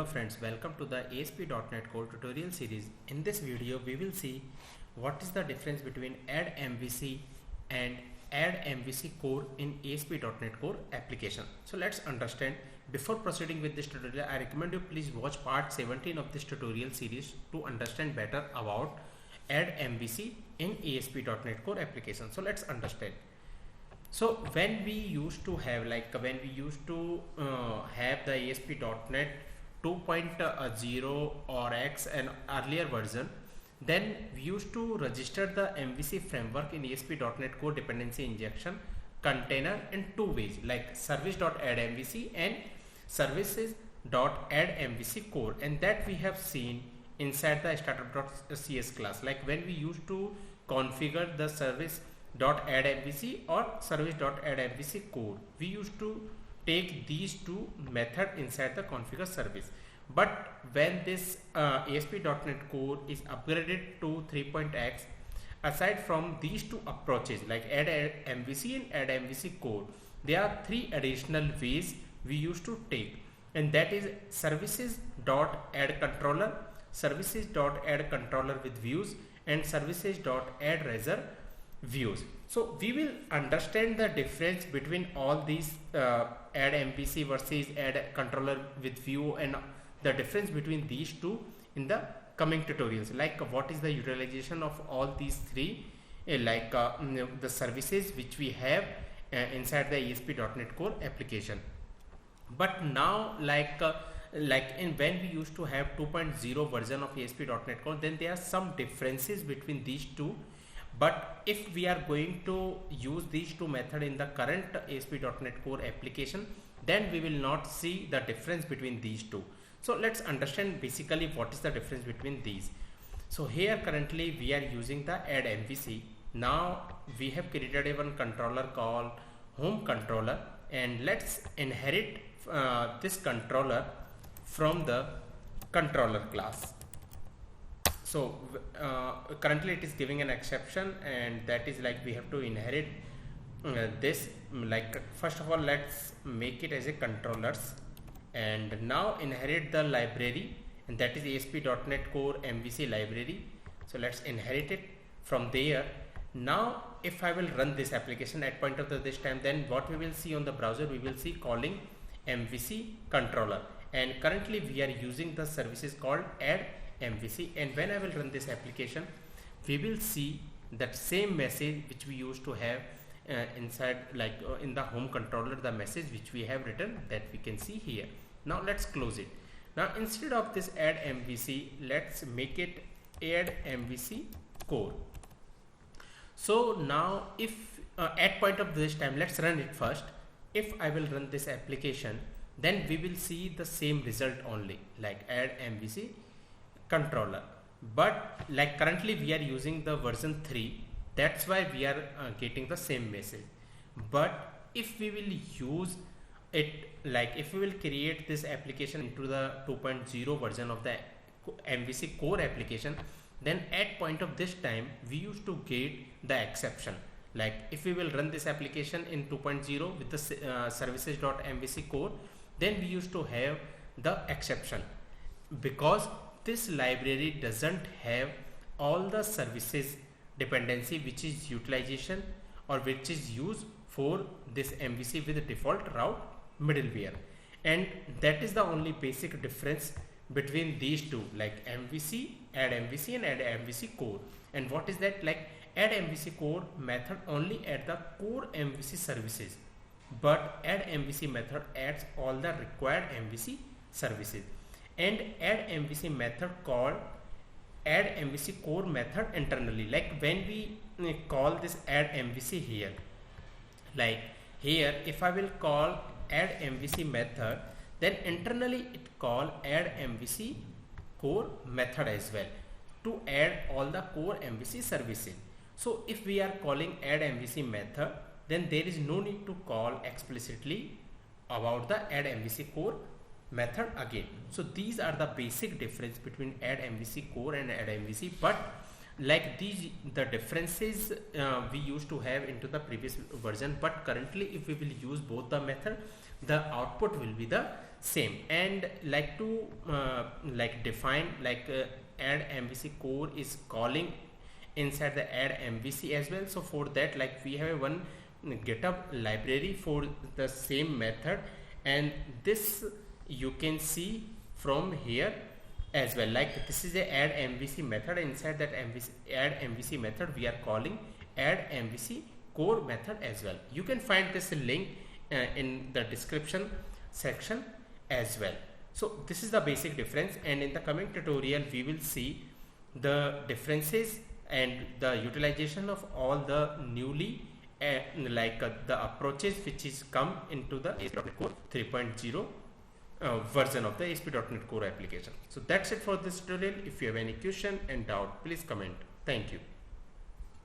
Hello friends, welcome to the ASP.NET Core tutorial series. In this video we will see what is the difference between AddMvc and AddMvcCore in ASP.NET Core application. So let's understand. Before proceeding with this tutorial, I recommend you please watch part 17 of this tutorial series to understand better about AddMvc in ASP.NET Core application. So let's understand. So when we used to have have the ASP.NET 2.0 or X and earlier version, then we used to register the MVC framework in ASP.NET Core dependency injection container in two ways, like service.addMvc and services.addMvcCore, and that we have seen inside the startup.cs class, like when we used to configure the service.addMvc or service.addMvcCore. We used to take these two methods inside the configure service. But when this ASP.NET Core is upgraded to 3.x, aside from these two approaches like AddMvc and AddMvcCore, there are three additional ways we used to take, and that is services.addController, services.addController with views, and services.addReiser views. So we will understand the difference between all these AddMvc versus AddController with view, and the difference between these two in the coming tutorials, like what is the utilization of all these three, the services which we have inside the ASP.NET Core application. But now when we used to have 2.0 version of ASP.NET Core, then there are some differences between these two. But if we are going to use these two methods in the current ASP.NET Core application, then we will not see the difference between these two. So let's understand basically what is the difference between these. So here currently we are using the AddMvc. Now we have created one controller called home controller, and let's inherit this controller from the controller class. So currently it is giving an exception, and that is like we have to inherit this. First of all, let's make it as a controllers, and now inherit the library, and that is ASP.NET Core MVC library. So let's inherit it from there. Now if I will run this application at point of this time, then what we will see on the browser, we will see calling MVC controller, and currently we are using the services called AddMvc, and when I will run this application, we will see that same message which we used to have inside in the home controller, the message which we have written, that we can see here. Now let's close it. Now instead of this AddMvc, let's make it AddMvcCore. So now if at point of this time, let's run it first. If I will run this application, then we will see the same result only, like AddMvc controller. But like currently we are using the version 3, that's why we are getting the same message. But if we will use it, if we will create this application into the 2.0 version of the MVC core application, then at point of this time we used to get the exception. Like if we will run this application in 2.0 with the services.mvcCore, then we used to have the exception, because this library doesn't have all the services dependency which is utilization or which is used for this MVC with the default route middleware, and that is the only basic difference between these two, like MVC, AddMvc and AddMvcCore. And what is that? Like AddMvcCore method only add the core MVC services, but AddMvc method adds all the required MVC services. And AddMvc method called AddMvcCore method internally. Like when we call this AddMvc here, like here if I will call AddMvc method, then internally it call AddMvcCore method as well to add all the core MVC services. So if we are calling AddMvc method, then there is no need to call explicitly about the AddMvcCore method again. So these are the basic difference between AddMvcCore and AddMvc. But like the differences we used to have into the previous version, but currently if we will use both the method, the output will be the same. And like to define AddMvcCore is calling inside the AddMvc as well. So for that, like we have one GitHub library for the same method, and this you can see from here as well. Like this is a AddMvc method. Inside that AddMvc method we are calling AddMvcCore method as well. You can find this link in the description section as well. So this is the basic difference, and in the coming tutorial we will see the differences and the utilization of all the newly the approaches which is come into the ASP.NET Core 3.0 version of the ASP.NET Core application. So that's it for this tutorial. If you have any question and doubt, please comment. Thank you.